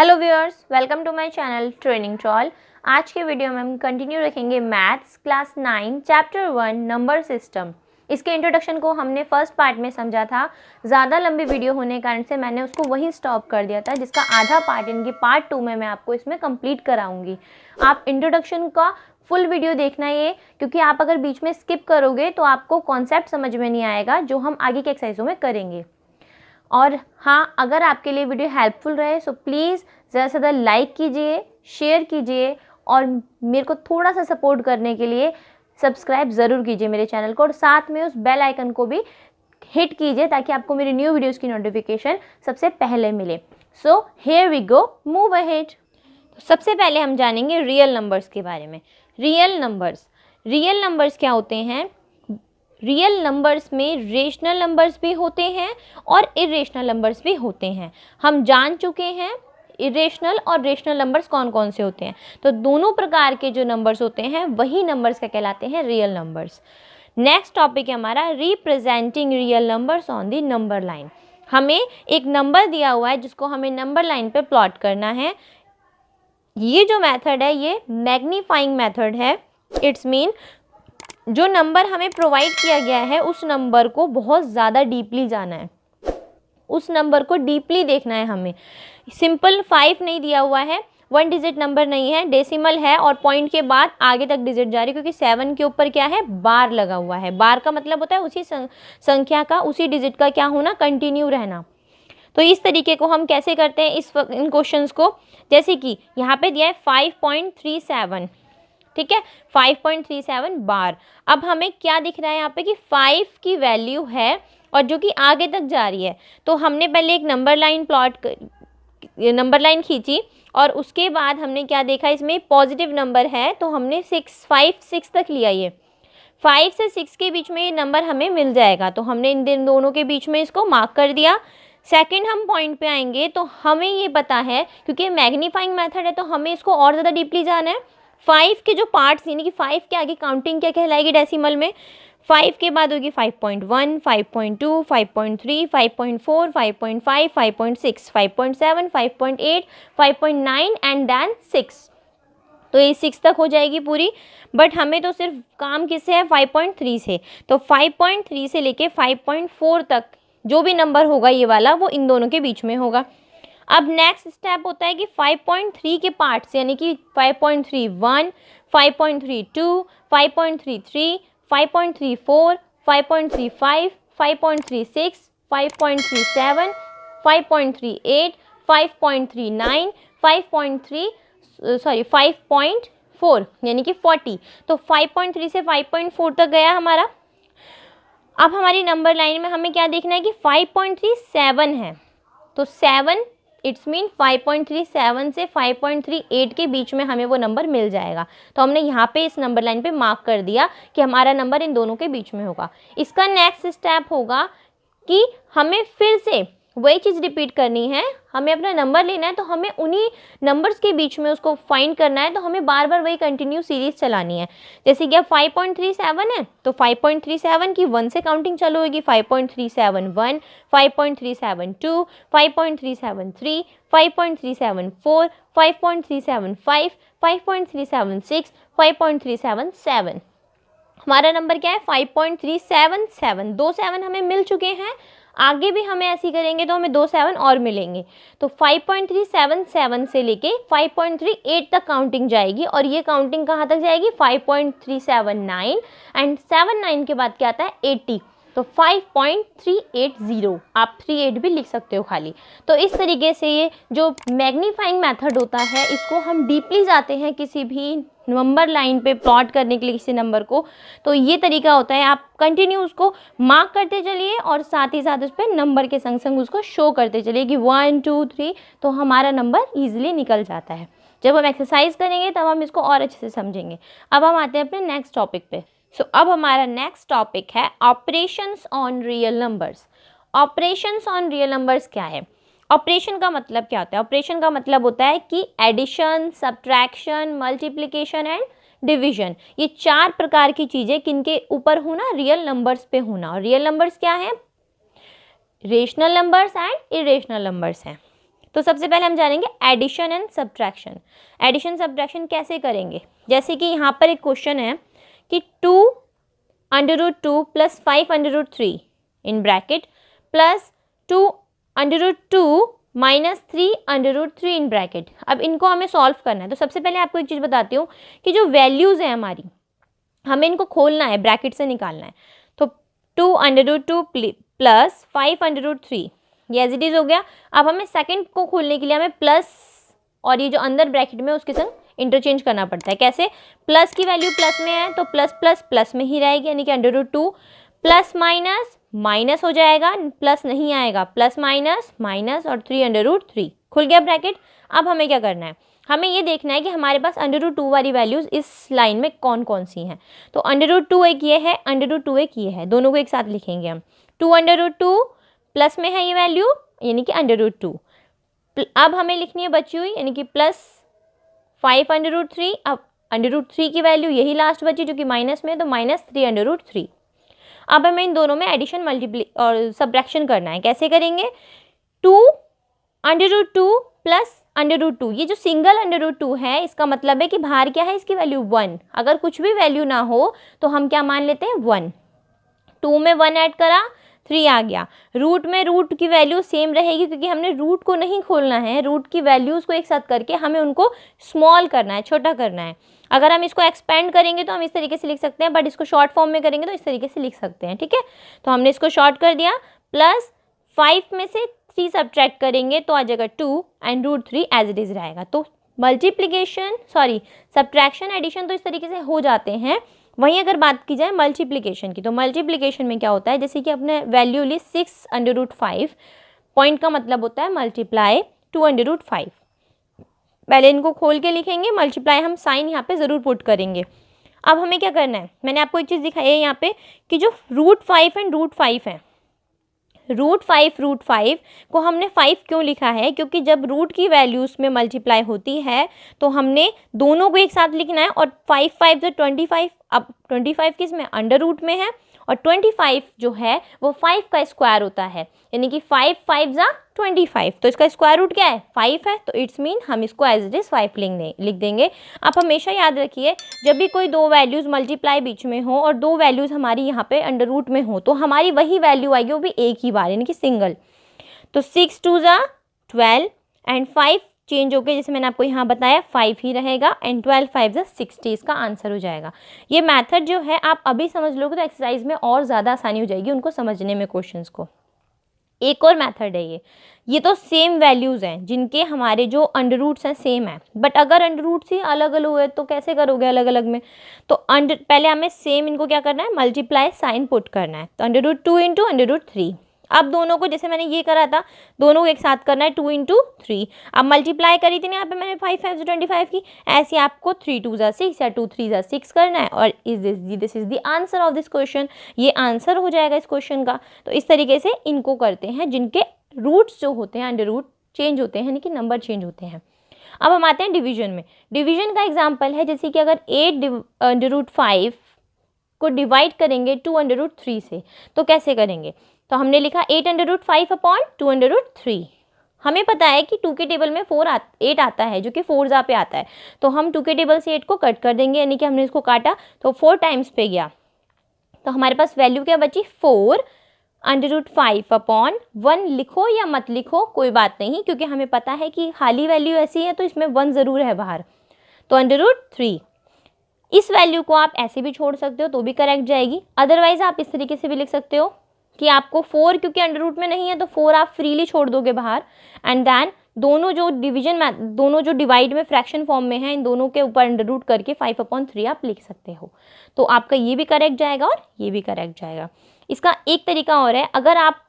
Hello viewers, welcome to my channel training troll. आज के वीडियो में हम कंटिन्यू रखेंगे maths class 9 chapter 1 number system. इसके इंट्रोडक्शन को हमने फर्स्ट पार्ट में समझा था। ज़्यादा लंबी वीडियो होने के कारण से मैंने उसको वहीं स्टॉप कर दिया था, जिसका आधा पार्ट इनकी पार्ट 2 में मैं आपको इसमें कंप्लीट कराऊंगी। आप इंट्रोडक्शन का फुल वीडियो देखना ये, क्योंकि आप अगर बीच में स्किप करोगे तो आपको कॉन्सेप्ट समझ में नहीं आएगा जो हम आगे के एक्सरसाइजों में करेंगे। और हाँ, अगर आपके लिए वीडियो हेल्पफुल रहे सो प्लीज़ ज़्यादा से ज़्यादा लाइक कीजिए, शेयर कीजिए और मेरे को थोड़ा सा सपोर्ट करने के लिए सब्सक्राइब ज़रूर कीजिए मेरे चैनल को, और साथ में उस बेल आइकन को भी हिट कीजिए ताकि आपको मेरी न्यू वीडियोस की नोटिफिकेशन सबसे पहले मिले। So here we go, move ahead. तो सबसे पहले हम जानेंगे रियल नंबर्स के बारे में। रियल नंबर्स क्या होते हैं? रियल नंबर्स में रेशनल नंबर्स भी होते हैं और इरेशनल नंबर्स भी होते हैं। हम जान चुके हैं इरेशनल और रेशनल नंबर्स कौन कौन से होते हैं। तो दोनों प्रकार के जो नंबर्स होते हैं वही नंबर्स क्या कहलाते हैं? Real numbers. नेक्स्ट टॉपिक है हमारा representing real numbers on the number line. हमें एक नंबर दिया हुआ है जिसको हमें नंबर लाइन पे प्लॉट करना है। ये जो मेथड है ये मैग्नीफाइंग मेथड है। इट्स मीन जो नंबर हमें प्रोवाइड किया गया है उस नंबर को बहुत ज़्यादा डीपली जाना है, उस नंबर को डीपली देखना है हमें। सिंपल 5 नहीं दिया हुआ है, 1 डिजिट नंबर नहीं है, डेसिमल है और पॉइंट के बाद आगे तक डिजिट जा रही है, क्योंकि 7 के ऊपर क्या है? बार लगा हुआ है। बार का मतलब होता है उसी संख्या का, उसी डिजिट का क्या होना? कंटिन्यू रहना। तो इस तरीके को हम कैसे करते हैं इन क्वेश्चंस को? जैसे कि यहाँ पे दिया है 5.37, ठीक है, 5.37 बार। अब हमें क्या दिख रहा है यहाँ पे कि 5 की वैल्यू है और जो कि आगे तक जा रही है। तो हमने पहले एक नंबर लाइन खींची और उसके बाद हमने क्या देखा, इसमें पॉजिटिव नंबर है तो हमने 6 तक लिया। ये 5 से 6 के बीच में ये नंबर हमें मिल जाएगा, तो हमने इन दोनों के बीच में इसको मार्क कर दिया। सेकंड हम पॉइंट पे आएंगे तो हमें ये पता है, क्योंकि मैग्नीफाइंग मेथड है तो हमें इसको और ज़्यादा डीपली जाना है। 5 के जो पार्ट्स यानी कि 5 के आगे काउंटिंग क्या कहलाएगी डेसिमल में? 5 के बाद होगी 5.1, 5.2, 5.3, 5.4, 5.5, 5.6, 5.7, 5.8, 5.9 एंड देन 6। तो ये 6 तक हो जाएगी पूरी, बट हमें तो सिर्फ काम किससे है? 5.3 से। तो 5.3 से लेके 5.4 तक जो भी नंबर होगा ये वाला, वो इन दोनों के बीच में होगा। अब नेक्स्ट स्टेप होता है कि 5.3 के पार्ट्स यानी कि 5.31, 5.32, 5.33, 5.34, 5.35, 5.36, 5.37, 5.38, 5.39, 5.4 यानी कि 40। तो 5.3 से 5.4 तक गया हमारा। अब हमारी नंबर लाइन में हमें क्या देखना है कि 5.37 है, तो 7 इट्स मीन 5.37 से 5.38 के बीच में हमें वो नंबर मिल जाएगा। तो हमने यहाँ पे इस नंबर लाइन पे मार्क कर दिया कि हमारा नंबर इन दोनों के बीच में होगा। इसका नेक्स्ट स्टेप होगा कि हमें फिर से वही चीज़ रिपीट करनी है। हमें अपना नंबर लेना है तो हमें उन्हीं नंबर्स के बीच में उसको फाइंड करना है, तो हमें बार बार वही कंटिन्यू सीरीज चलानी है। जैसे कि अब 5.37 है तो 5.37 की 1 से काउंटिंग चालू होगी। 5.371, 5.372, 5.373, 5.374, 5.375, 5.376, 5.377। हमारा नंबर क्या है? 5.377। 2 7 हमें मिल चुके हैं, आगे भी हमें ऐसे करेंगे तो हमें 2 7 और मिलेंगे। तो 5.377 से लेके 5.38 तक काउंटिंग जाएगी, और ये काउंटिंग कहाँ तक जाएगी? 5.379 एंड 79 के बाद क्या आता है? 80। तो 5.380, आप 38 भी लिख सकते हो खाली। तो इस तरीके से ये जो मैग्नीफाइंग मेथड होता है, इसको हम डीपली जाते हैं किसी भी नंबर लाइन पे प्लॉट करने के लिए किसी नंबर को। तो ये तरीका होता है, आप कंटिन्यू उसको मार्क करते चलिए और साथ ही साथ उस पर नंबर के संग संग उसको शो करते चलिए कि 1 2 3, तो हमारा नंबर ईजिली निकल जाता है। जब हम एक्सरसाइज करेंगे तब हम इसको और अच्छे से समझेंगे। अब हम आते हैं अपने नेक्स्ट टॉपिक पे। अब हमारा नेक्स्ट टॉपिक है operations on real numbers. Operations on real numbers क्या है? ऑपरेशन का मतलब क्या होता है? ऑपरेशन का मतलब होता है कि addition, subtraction, multiplication and division, ये 4 प्रकार की चीज़ें किनके ऊपर होना? रियल नंबर्स पे होना। और रियल नंबर्स क्या है? Rational numbers and irrational numbers हैं। तो सबसे पहले हम जानेंगे addition and subtraction. Addition subtraction कैसे करेंगे, जैसे कि यहाँ पर एक क्वेश्चन है कि 2√2 plus 5√3 in bracket plus 2√2 minus 3√3 in bracket. अब इनको हमें सॉल्व करना है। तो सबसे पहले आपको एक चीज़ बताती हूँ कि जो वैल्यूज़ हैं हमारी, हमें इनको खोलना है, ब्रैकेट से निकालना है। तो 2√2 प्लस 5√3 ये एज इट इज़ हो गया। अब हमें सेकंड को खोलने के लिए हमें प्लस और ये जो अंदर ब्रैकेट में उसके संग इंटरचेंज करना पड़ता है। कैसे? प्लस की वैल्यू प्लस में है तो प्लस प्लस प्लस में ही रहेगी, यानी कि √2 प्लस माइनस माइनस हो जाएगा, प्लस नहीं आएगा, प्लस माइनस माइनस और 3√3 खुल गया ब्रैकेट। अब हमें क्या करना है, हमें ये देखना है कि हमारे पास √2 वाली वैल्यूज़ इस लाइन में कौन कौन सी हैं। तो √2 एक ये है, √2 एक ये है, दोनों को एक साथ लिखेंगे हम। 2√2 प्लस में है ये वैल्यू यानी कि √2। अब हमें लिखनी है बची हुई यानी कि प्लस 5√3। अब √3 की वैल्यू यही लास्ट बची जो कि माइनस में है, तो माइनस 3√3। अब हमें इन दोनों में एडिशन और सब्ट्रैक्शन करना है। कैसे करेंगे? 2√2 प्लस √2, ये जो सिंगल √2 है इसका मतलब है कि बाहर क्या है, इसकी वैल्यू 1। अगर कुछ भी वैल्यू ना हो तो हम क्या मान लेते हैं, 1। 2 में 1 ऐड करा, 3 आ गया। रूट में रूट की वैल्यू सेम रहेगी क्योंकि हमने रूट को नहीं खोलना है, रूट की वैल्यूज़ को एक साथ करके हमें उनको स्मॉल करना है, छोटा करना है। अगर हम इसको एक्सपेंड करेंगे तो हम इस तरीके से लिख सकते हैं, बट इसको शॉर्ट फॉर्म में करेंगे तो इस तरीके से लिख सकते हैं। ठीक है, तो हमने इसको शॉर्ट कर दिया। प्लस 5 में से 3 सब्ट्रैक्ट करेंगे तो आ जाएगा 2 एंड √3 एज इट इज़ रहेगा। तो सब्ट्रैक्शन एडिशन तो इस तरीके से हो जाते हैं। वहीं अगर बात की जाए मल्टीप्लिकेशन की, तो मल्टीप्लिकेशन में क्या होता है, जैसे कि अपने वैल्यू ली 6√5, पॉइंट का मतलब होता है मल्टीप्लाई 2√5। पहले इनको खोल के लिखेंगे, मल्टीप्लाई हम साइन यहाँ पे ज़रूर पुट करेंगे। अब हमें क्या करना है, मैंने आपको एक चीज़ दिखाई है यहाँ पे कि जो √5 एंड √5 है, √5 को हमने 5 क्यों लिखा है, क्योंकि जब रूट की वैल्यूज़ में मल्टीप्लाई होती है तो हमने दोनों को एक साथ लिखना है। और 5 5 से 25, अब 25 किस में, अंडर रूट में है, और 25 जो है वो 5 का स्क्वायर होता है, यानी कि 5 5 जा 25, तो इसका स्क्वायर रूट क्या है, 5 है। तो इट्स मीन हम इसको एज इट इज़ 5 लिख देंगे। आप हमेशा याद रखिए, जब भी कोई दो वैल्यूज़ मल्टीप्लाई बीच में हो और दो वैल्यूज़ हमारी यहाँ पे अंडर रूट में हो तो हमारी वही वैल्यू आएगी, वो भी एक ही बार, यानी कि सिंगल। तो 6 2 जा 12 एंड 5 चेंज होकर जैसे मैंने आपको यहाँ बताया 5 ही रहेगा, एंड 12 5 जा 60 इसका आंसर हो जाएगा। ये मेथड जो है आप अभी समझ लोगे तो एक्सरसाइज में और ज़्यादा आसानी हो जाएगी उनको समझने में, क्वेश्चंस को। एक और मेथड है ये तो सेम वैल्यूज़ हैं जिनके हमारे जो अंडर रूट्स हैं सेम है, बट अगर अंडर रूट्स ही अलग अलग हुए तो कैसे करोगे अलग अलग में। तो पहले हमें सेम इनको क्या करना है, मल्टीप्लाई साइन पुट करना है। तो √2 इंटू √3। अब दोनों को जैसे मैंने ये करा था, दोनों को एक साथ करना है, 2 इंटू 3। अब मल्टीप्लाई करी थी ना यहाँ पे मैंने 5 5 से 25 की, ऐसे आपको 3 2 जा 6 या 2 3 जा 6 करना है, और this is the answer of this question. ये आंसर हो जाएगा इस क्वेश्चन का। तो इस तरीके से इनको करते हैं जिनके रूट्स जो होते हैं अंडर रूट चेंज होते हैं, यानी कि नंबर चेंज होते हैं। अब हम आते हैं डिवीजन में। डिवीजन का एग्जाम्पल है जैसे कि अगर 8√5 को डिवाइड करेंगे 2√3 से, तो कैसे करेंगे। तो हमने लिखा 8√5 अपॉन 2√3। हमें पता है कि 2 के टेबल में 8 आता है, जो कि 4 जा पे आता है, तो हम 2 के टेबल से 8 को कट कर देंगे, यानी कि हमने इसको काटा तो 4 टाइम्स पे गया। तो हमारे पास वैल्यू क्या बची, 4√5 अपॉन 1। लिखो या मत लिखो कोई बात नहीं, क्योंकि हमें पता है कि खाली वैल्यू ऐसी है तो इसमें 1 ज़रूर है बाहर। तो √3, इस वैल्यू को आप ऐसे भी छोड़ सकते हो तो भी करेक्ट जाएगी। अदरवाइज आप इस तरीके से भी लिख सकते हो कि आपको 4, क्योंकि अंडर रूट में नहीं है तो 4 आप फ्रीली छोड़ दोगे बाहर, एंड देन दोनों जो डिवाइड में फ्रैक्शन फॉर्म में है इन दोनों के ऊपर अंडर रूट करके 5/3 आप लिख सकते हो। तो आपका ये भी करेक्ट जाएगा और ये भी करेक्ट जाएगा। इसका एक तरीका और है, अगर आप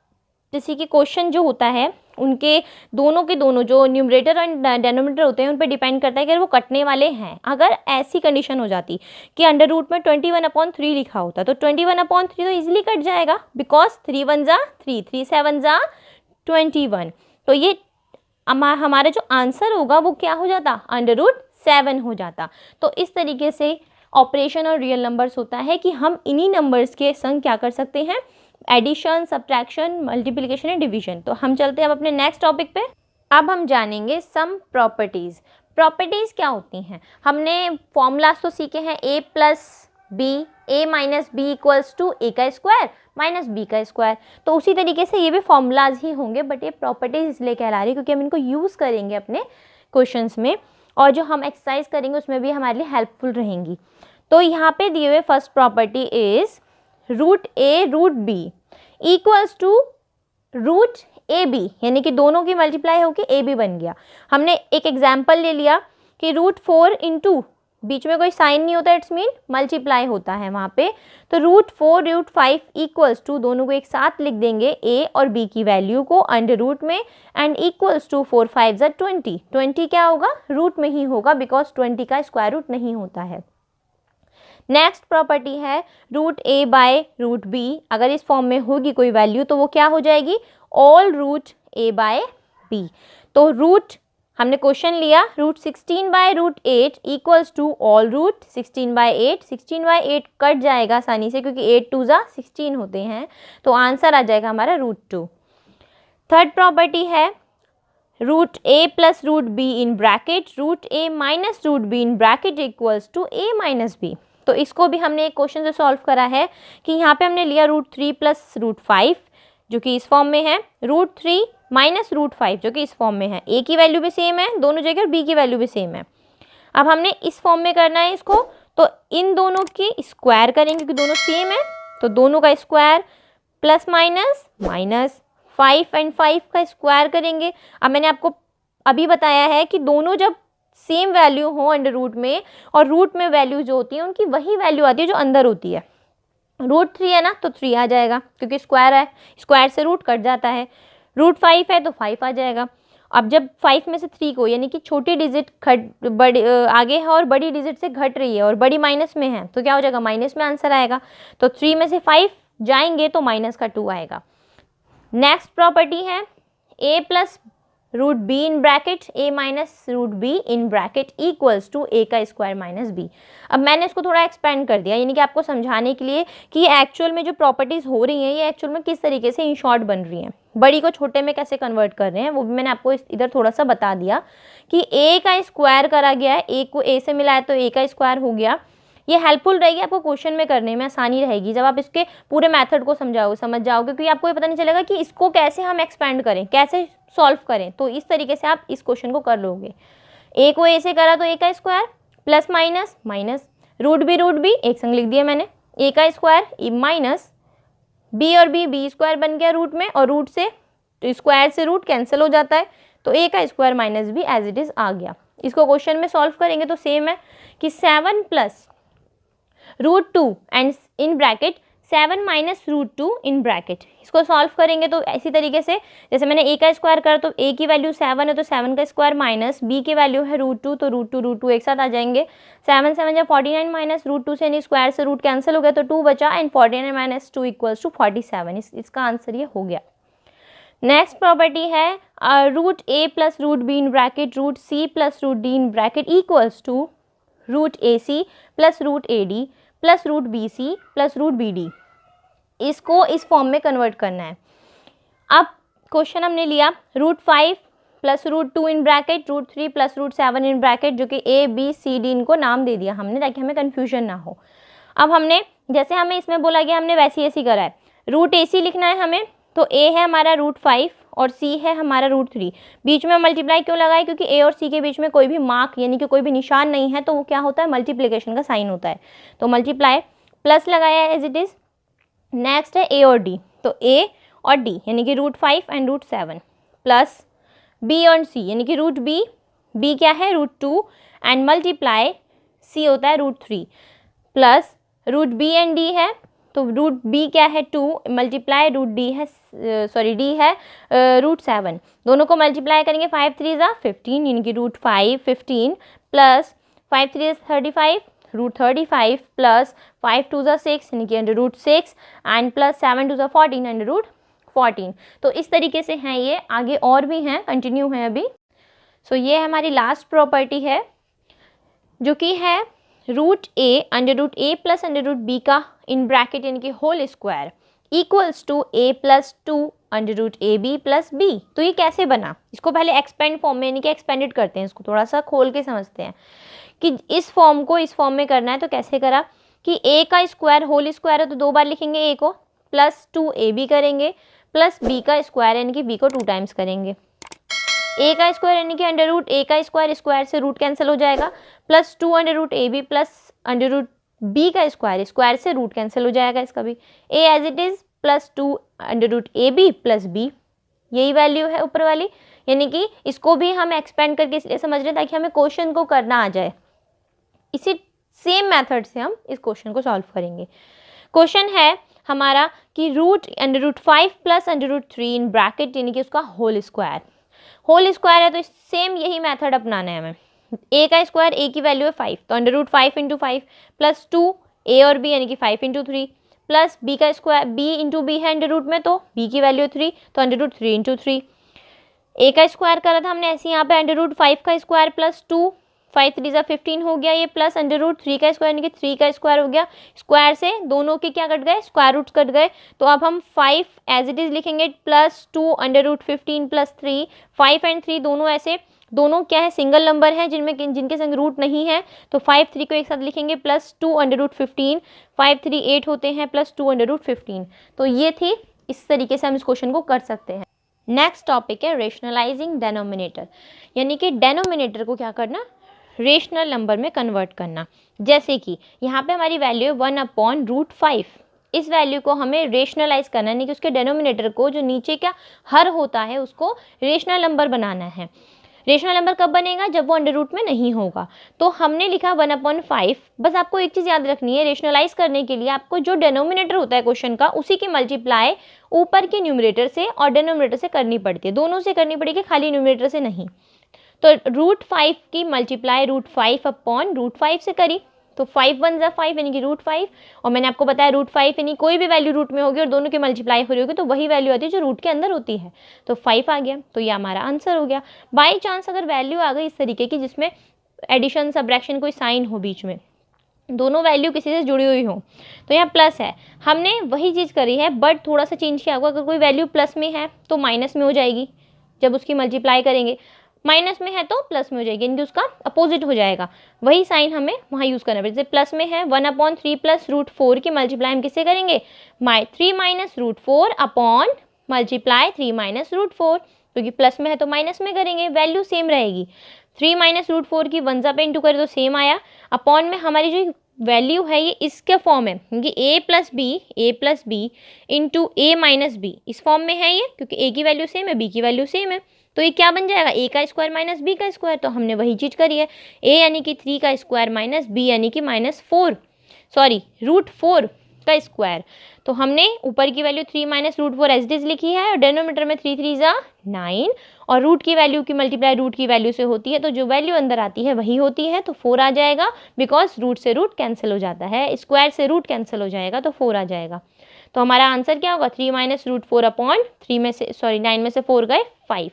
जैसे कि क्वेश्चन जो होता है उनके दोनों के दोनों जो न्यूमरेटर एंड डेनोमिनेटर होते हैं उन पर डिपेंड करता है कि वो कटने वाले हैं। अगर ऐसी कंडीशन हो जाती कि अंडर रूट में 21/3 लिखा होता तो 21/3 तो इजीली कट जाएगा, बिकॉज 3 1 जा 3, 3 7 जा 21। तो ये हमारा जो आंसर होगा वो क्या हो जाता, √7 हो जाता। तो इस तरीके से ऑपरेशन और रियल नंबर्स होता है कि हम इन्हीं नंबर्स के संग क्या कर सकते हैं, addition, subtraction, multiplication and division. तो हम चलते हैं अब अपने नेक्स्ट टॉपिक पे। अब हम जानेंगे सम प्रॉपर्टीज़। प्रॉपर्टीज़ क्या होती हैं? हमने फॉर्मूलाज तो सीखे हैं, A plus B, A minus B equals to A का स्क्वायर माइनस बी का स्क्वायर। तो उसी तरीके से ये भी फॉर्मूलाज ही होंगे, बट ये प्रॉपर्टीज़ इसलिए कहला रही है क्योंकि हम इनको यूज़ करेंगे अपने क्वेश्चंस में, और जो हम एक्सरसाइज करेंगे उसमें भी हमारे लिए हेल्पफुल रहेंगी। तो यहाँ पे दिए हुए first property is root A root B equals to root A B, यानी कि दोनों की मल्टीप्लाई होकर ए बी बन गया। हमने एक एग्जाम्पल ले लिया कि रूट 4 इंटू, बीच में कोई साइन नहीं होता, इट्स मीन मल्टीप्लाई होता है वहाँ पे, तो रूट 4 रूट 5 इक्वल्स टू, दोनों को एक साथ लिख देंगे ए और बी की वैल्यू को अंडर रूट में, एंड इक्वल्स टू 4 5 ज़ा 20। 20 क्या होगा? रूट में ही होगा, बिकॉज 20 का स्क्वायर रूट नहीं होता है। नेक्स्ट प्रॉपर्टी है root A by root B. अगर इस फॉर्म में होगी कोई वैल्यू तो वो क्या हो जाएगी? All root A by B. तो रूट, हमने क्वेश्चन लिया root 16 by root 8 equals to all root 16 by 8। 16 by 8 cut जाएगा आसानी से क्योंकि 8 2 ज़ा 16 होते हैं, तो आंसर आ जाएगा हमारा रूट 2। थर्ड प्रॉपर्टी है root A plus root B in bracket root A minus root B in bracket equals to A minus B. तो इसको भी हमने एक क्वेश्चन से सॉल्व करा है कि यहाँ पे हमने लिया रूट 3 प्लस रूट 5 जो कि इस फॉर्म में है, रूट 3 माइनस रूट 5 जो कि इस फॉर्म में है। ए की वैल्यू भी सेम है दोनों जगह और बी की वैल्यू भी सेम है। अब हमने इस फॉर्म में करना है इसको, तो इन दोनों की स्क्वायर करेंगे क्योंकि दोनों सेम है, तो दोनों का square plus minus minus 5 and 5 का स्क्वायर करेंगे। अब मैंने आपको अभी बताया है कि दोनों जब सेम वैल्यू हो अंडर रूट में, और रूट में वैल्यू जो होती है उनकी वही वैल्यू आती है जो अंदर होती है। रूट 3 है ना, तो 3 आ जाएगा क्योंकि स्क्वायर है, स्क्वायर से रूट कट जाता है। रूट 5 है तो 5 आ जाएगा। अब जब 5 में से 3 को, यानी कि छोटी डिजिट बड़ी आगे है और बड़ी डिजिट से घट रही है और बड़ी माइनस में है, तो क्या हो जाएगा? माइनस में आंसर आएगा। तो 3 में से 5 जाएंगे तो माइनस का 2 आएगा। नेक्स्ट प्रॉपर्टी है A plus root B in bracket A minus root B in bracket equals to A का स्क्वायर माइनस बी। अब मैंने इसको थोड़ा एक्सपेंड कर दिया, यानी कि आपको समझाने के लिए कि ये एक्चुअल में जो प्रॉपर्टीज़ हो रही हैं ये एक्चुअल में किस तरीके से इन शॉर्ट बन रही हैं, बड़ी को छोटे में कैसे कन्वर्ट कर रहे हैं, वो भी मैंने आपको इधर थोड़ा सा बता दिया कि ए का स्क्वायर करा गया है, ए को ए से मिला है तो ए का स्क्वायर हो गया। ये हेल्पफुल रहेगी आपको क्वेश्चन में करने में, आसानी रहेगी जब आप इसके पूरे मेथड को समझ जाओगे, क्योंकि आपको ये पता नहीं चलेगा कि इसको कैसे हम एक्सपेंड करें, कैसे सॉल्व करें। तो इस तरीके से आप इस क्वेश्चन को कर लोगे। ए को ए से करा तो ए का square plus minus minus root B एक संग लिख दिया मैंने, ए का स्क्वायर माइनस बी और बी स्क्वायर बन गया रूट में, और रूट से स्क्वायर से रूट कैंसिल हो जाता है, तो ए का square minus B as it is आ गया। इसको क्वेश्चन में सॉल्व करेंगे तो सेम है कि 7 plus root 2 and in bracket 7 minus root 2 in bracket. इसको सॉल्व करेंगे तो इसी तरीके से, जैसे मैंने ए का स्क्वायर करा तो ए की वैल्यू 7 है तो 7 का स्क्वायर माइनस बी की वैल्यू है रूट 2, तो रूट टू एक साथ आ जाएंगे। 7 7 जब 49 माइनस रूट 2 से यानी स्क्वायर से रूट कैंसिल हो गया तो 2 बचा, एंड 49 माइनस 2 इक्वल्स टू 47। इसका आंसर ये हो गया। नेक्स्ट प्रॉपर्टी है root A plus root B in bracket root C plus root D in bracket equals to root A C plus root A D plus root B C plus root B D. इसको इस form में convert करना है। अब question हमने लिया root 5 plus root 2 in bracket root 3 plus root 7 in bracket, जो कि ए बी सी डी इनको नाम दे दिया हमने ताकि हमें कन्फ्यूजन ना हो। अब हमने जैसे हमें इसमें बोला गया हमने वैसे ऐसी करा है। रूट ए सी लिखना है हमें, तो ए है हमारा रूट 5 और सी है हमारा रूट 3। बीच में मल्टीप्लाई क्यों लगाए? क्योंकि ए और सी के बीच में कोई भी मार्क यानी कि कोई भी निशान नहीं है, तो वो क्या होता है? मल्टीप्लिकेशन का साइन होता है, तो मल्टीप्लाई प्लस लगाया एज इट इज़। नेक्स्ट है ए और डी, तो ए और डी यानी कि root 5 and root 7 plus B और सी यानी कि रूट बी क्या है? रूट 2 एंड मल्टीप्लाई सी होता है root 3 plus root B and D है, तो रूट बी क्या है? 2 मल्टीप्लाई रूट डी है डी है रूट 7। दोनों को मल्टीप्लाई करेंगे 5 3 ज़ा 15 यानी कि रूट 5 15 प्लस 5 3 35 रूट 35 प्लस 5 2 ज़ा 6 यानी कि अंडर रूट 6 एंड प्लस 7 2 ज़ा 14 अंडर रूट 14। तो इस तरीके से हैं ये, आगे और भी हैं, कंटिन्यू हैं अभी। सो ये हमारी लास्ट प्रॉपर्टी है जो कि है root A under root A plus under root B का इन ब्रैकेट यानी कि whole square equals to a plus 2 under root A B plus B. तो ये कैसे बना, इसको पहले एक्सपेंड फॉर्म में यानी कि एक्सपेंडेड करते हैं, इसको थोड़ा सा खोल के समझते हैं कि इस फॉर्म को इस फॉर्म में करना है। तो कैसे करा कि a का स्क्वायर होल स्क्वायर है तो 2 बार लिखेंगे a को, प्लस 2ab करेंगे, प्लस b का स्क्वायर यानी कि b को 2 टाइम्स करेंगे। a का स्क्वायर यानी कि अंडर रूट a का स्क्वायर, स्क्वायर से रूट कैंसिल हो जाएगा, plus 2 under root A B plus under root B का स्क्वायर, स्क्वायर से रूट कैंसिल हो जाएगा इसका भी, a as it is plus 2 under root A B plus B, यही वैल्यू है ऊपर वाली। यानी कि इसको भी हम एक्सपेंड करके इसलिए समझ रहे हैं ताकि हमें क्वेश्चन को करना आ जाए। इसी सेम मेथड से हम इस क्वेश्चन को सॉल्व करेंगे। क्वेश्चन है हमारा कि root under root 5 plus under root 3 in bracket यानी कि उसका होल स्क्वायर है। तो सेम यही मेथड अपनाना है हमें। a का स्क्वायर, a की वैल्यू है 5 तो under root 5 into 5 plus 2 a और b यानी कि 5 इंटू 3 प्लस b का स्क्वायर, b इंटू बी है अंडर रूट में तो b की वैल्यू 3 तो अंडर रूट 3 इंटू 3। a का स्क्वायर करा था हमने ऐसे, यहाँ पे अंडर रूट 5 का स्क्वायर प्लस 2, 5 3 ज़ा 15 हो गया ये, प्लस अंडर रूट 3 का स्क्वायर यानी कि 3 का स्क्वायर हो गया। स्क्वायर से दोनों के क्या कट गए, स्क्वायर रूट्स कट गए। तो अब हम 5 एज इट इज़ लिखेंगे, plus 2 under root 15 plus 3, 5 and 3 दोनों ऐसे, दोनों क्या है सिंगल नंबर हैं जिनके संग रूट नहीं है। तो 5 3 को एक साथ लिखेंगे, प्लस 2 अंडर रूट 15, 5 3 8 होते हैं, प्लस 2 अंडर रूट 15। तो ये थी, इस तरीके से हम इस क्वेश्चन को कर सकते हैं। नेक्स्ट टॉपिक है रेशनलाइजिंग डेनोमिनेटर, यानी कि डेनोमिनेटर को क्या करना, रेशनल नंबर में कन्वर्ट करना। जैसे कि यहाँ पे हमारी वैल्यू है 1/√5, इस वैल्यू को हमें रेशनलाइज करना है, यानी कि उसके डेनोमिनेटर को जो नीचे का हर होता है उसको रेशनल नंबर बनाना है। रेशनल नंबर कब बनेगा, जब वो अंडर रूट में नहीं होगा। तो हमने लिखा 1/5। बस आपको एक चीज़ याद रखनी है, रेशनलाइज करने के लिए आपको जो डेनोमिनेटर होता है क्वेश्चन का उसी की मल्टीप्लाई ऊपर के न्यूमरेटर से और डेनोमिनेटर से करनी पड़ती है, दोनों से करनी पड़ेगी, खाली न्यूमरेटर से नहीं। तो √5 की मल्टीप्लाई √5/√5 से करी तो 5 1 ज़ा 5 यानी कि √5, और मैंने आपको बताया √5 यानी कोई भी वैल्यू रूट में होगी और दोनों की मल्टीप्लाई हो रही होगी तो वही वैल्यू आती है जो रूट के अंदर होती है। तो 5 आ गया, तो ये हमारा आंसर हो गया। बाई चांस अगर वैल्यू आ गई इस तरीके की जिसमें एडिशन सब्ट्रैक्शन कोई साइन हो बीच में, दोनों वैल्यू किसी से जुड़ी हुई हो, तो यहाँ प्लस है, हमने वही चीज़ करी है बट थोड़ा सा चेंज किया होगा। अगर कोई वैल्यू प्लस में है तो माइनस में हो जाएगी जब उसकी मल्टीप्लाई करेंगे, माइनस में है तो प्लस में हो जाएगी, यानी उसका अपोजिट हो जाएगा। वही साइन हमें वहाँ यूज़ करना पड़ेगा। जैसे प्लस में है 1/3 प्लस √4 की मल्टीप्लाई हम किससे करेंगे, 3 माइनस √4 अपॉन मल्टीप्लाई 3 माइनस √4, क्योंकि प्लस में है तो माइनस में करेंगे, वैल्यू सेम रहेगी। 3 माइनस √4 की 1 ज़ा पे इंटू करें तो सेम आया, अपॉन में हमारी जो वैल्यू है ये इसके फॉर्म है, क्योंकि a plus B into a minus B इस फॉर्म में है ये, क्योंकि a की वैल्यू सेम है b की वैल्यू सेम है। तो ये क्या बन जाएगा, a का स्क्वायर माइनस b का स्क्वायर। तो हमने वही चीज़ करी है, a यानी कि 3 का स्क्वायर माइनस b यानी कि √4 का स्क्वायर। तो हमने ऊपर की value 3 minus √4 as it is लिखी है और डेनोमीटर में 3 3 ज़ा 9, और रूट की वैल्यू की मल्टीप्लाई रूट की वैल्यू से होती है, तो जो वैल्यू अंदर आती है वही होती है, तो 4 आ जाएगा, बिकॉज रूट से रूट कैंसिल हो जाता है, स्क्वायर से रूट कैंसिल हो जाएगा तो 4 आ जाएगा। तो हमारा आंसर क्या होगा, 3 माइनस √4 अपॉन 9 में से 4 गए 5।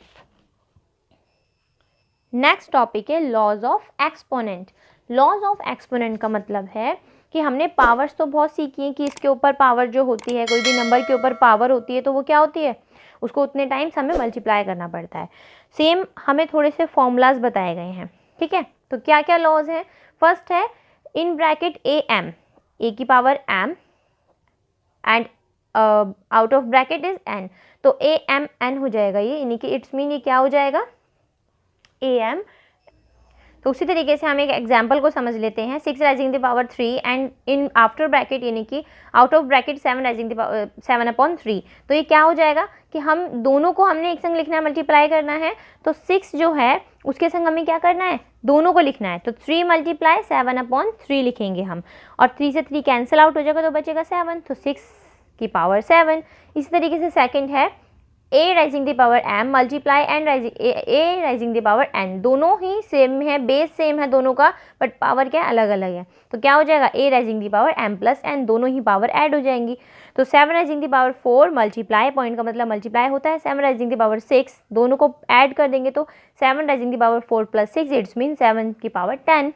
नेक्स्ट टॉपिक है laws of exponent. Laws of exponent का मतलब है कि हमने पावर्स तो बहुत सीखी हैं कि इसके ऊपर पावर जो होती है, कोई भी नंबर के ऊपर पावर होती है तो वो क्या होती है, उसको उतने टाइम्स हमें मल्टीप्लाई करना पड़ता है। सेम हमें थोड़े से फॉर्मूलाज बताए गए हैं, ठीक है। तो क्या क्या लॉज हैं, फर्स्ट है इन ब्रैकेट am, a की power m and out of bracket is n, तो am हो जाएगा ये, यानी कि इट्स मीन ये क्या हो जाएगा am। तो उसी तरीके से हम एक एग्जाम्पल को समझ लेते हैं, 6 rising the power 3 and in after bracket यानी कि out of bracket 7 rising the power 7/3। तो ये क्या हो जाएगा कि हम दोनों को हमने एक संग लिखना है, मल्टीप्लाई करना है, तो 6 जो है उसके संग हमें क्या करना है, दोनों को लिखना है। तो 3 मल्टीप्लाई 7/3 लिखेंगे हम, और 3 से 3 कैंसिल आउट हो जाएगा तो बचेगा 7, तो 6 की पावर 7। इसी तरीके से सेकंड है a rising the power m multiply a rising the power n, दोनों ही सेम है, बेस सेम है दोनों का, बट पावर क्या अलग अलग है। तो क्या हो जाएगा, a rising the power m plus n, दोनों ही पावर ऐड हो जाएंगी। तो 7 rising the power 4 multiply, point का मतलब मल्टीप्लाई होता है, 7 राइजिंग द पावर 6, दोनों को ऐड कर देंगे तो 7 rising the power 4 plus 6 it's mean 7 की पावर 10।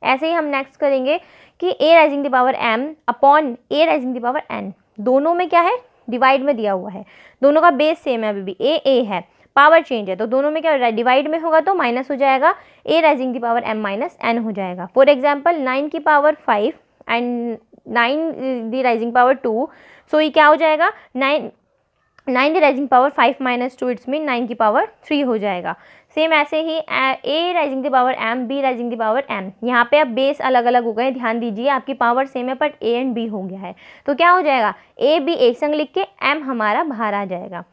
ऐसे ही हम नेक्स्ट करेंगे कि a rising the power m upon a rising the power n, दोनों में क्या है डिवाइड में दिया हुआ है, दोनों का बेस सेम है, अभी भी ए है, पावर चेंज है, तो दोनों में क्या हो रहा है, डिवाइड में होगा तो माइनस हो जाएगा, a rising the power m minus n हो जाएगा। फॉर एग्जाम्पल 9 की power 5 and 9 the rising power 2, सो ये क्या हो जाएगा, 9 the rising power 5 minus 2, it's mean 9 की पावर 3 हो जाएगा। सेम ऐसे ही a rising the power m, b rising the power m, यहाँ पे अब बेस अलग अलग हो गए, ध्यान दीजिए, आपकी पावर सेम है बट a एंड b हो गया है, तो क्या हो जाएगा, a b एक संग लिख के m हमारा बाहर आ जाएगा।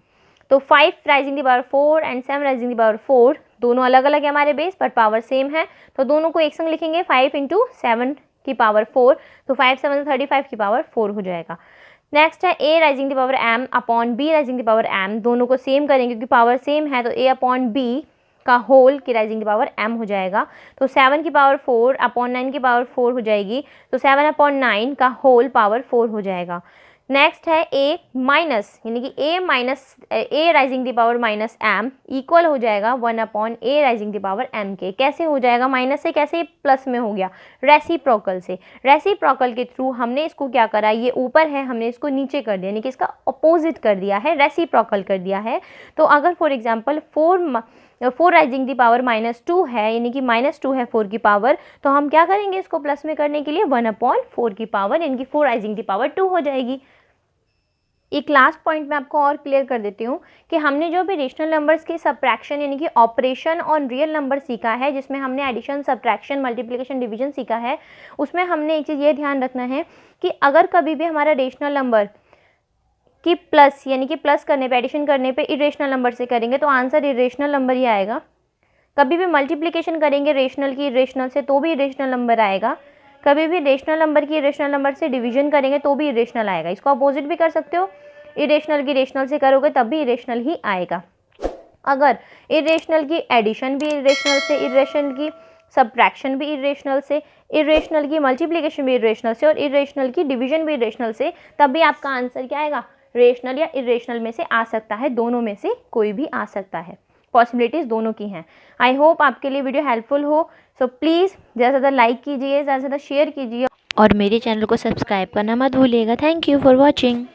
तो 5 rising the power 4 and 7 rising the power 4, दोनों अलग अलग है हमारे बेस बट पावर सेम है, तो दोनों को एक संग लिखेंगे, 5 इंटू 7 की पावर 4, तो 5 7 35 की पावर 4 हो जाएगा। नेक्स्ट है a rising the power m upon b rising the power m, दोनों को सेम करेंगे क्योंकि पावर सेम है, तो a अपॉन b का होल की राइजिंग द पावर m हो जाएगा, तो 7 की पावर 4 अपॉन 9 की पावर 4 हो जाएगी, तो 7 अपॉन 9 का होल पावर 4 हो जाएगा। नेक्स्ट है a माइनस, यानी कि a rising the power minus m equal हो जाएगा 1 upon a rising the power m के। कैसे हो जाएगा, माइनस से कैसे प्लस में हो गया, रेसिप्रोकल से, रेसिप्रोकल के थ्रू हमने इसको क्या करा, ये ऊपर है हमने इसको नीचे कर दिया, यानी कि इसका अपोजिट कर दिया है, रेसिप्रोकल कर दिया है। तो अगर for example 4 rising the power minus 2 है, यानी कि माइनस 2 है 4 की पावर, तो हम क्या करेंगे इसको प्लस में करने के लिए 1 अपॉन 4 की पावर, यानी कि 4 राइजिंग दी पावर 2 हो जाएगी। एक लास्ट पॉइंट मैं आपको और क्लियर कर देती हूँ कि हमने जो भी रेशनल नंबर्स के सबट्रैक्शन यानी कि ऑपरेशन ऑन रियल नंबर सीखा है, जिसमें हमने एडिशन, सबट्रैक्शन, मल्टीप्लिकेशन, डिवीजन सीखा है, उसमें हमने एक चीज़ ये ध्यान रखना है कि अगर कभी भी हमारा रेशनल नंबर कि प्लस यानी कि प्लस करने पे, एडिशन करने पे इरेशनल नंबर से करेंगे तो आंसर इरेशनल नंबर ही आएगा। कभी भी मल्टीप्लिकेशन करेंगे रेशनल की इरेशनल से तो भी इरेशनल नंबर आएगा। कभी भी रेशनल नंबर की इरेशनल नंबर से डिवीजन करेंगे तो भी इरेशनल आएगा। इसको अपोजिट भी कर सकते हो, इरेशनल की रेशनल से करोगे तब भी इरेशनल ही आएगा। अगर इरेशनल की एडिशन भी इरेशनल से, इरेशनल की सब्ट्रैक्शन भी इरेशनल से, इरेशनल की मल्टीप्लिकेशन भी इरेशनल से और इरेशनल की डिवीजन भी इरेशनल से, तब भी आपका आंसर क्या आएगा, रेशनल या इरेशनल में से आ सकता है, दोनों में से कोई भी आ सकता है। पॉसिबिलिटीज़ दोनों की हैं। आई होप आपके लिए वीडियो हेल्पफुल हो। सो प्लीज़ ज़्यादा से ज़्यादा लाइक कीजिए, ज़्यादा से ज़्यादा शेयर कीजिए और मेरे चैनल को सब्सक्राइब करना मत भूलिएगा। Thank you for watching.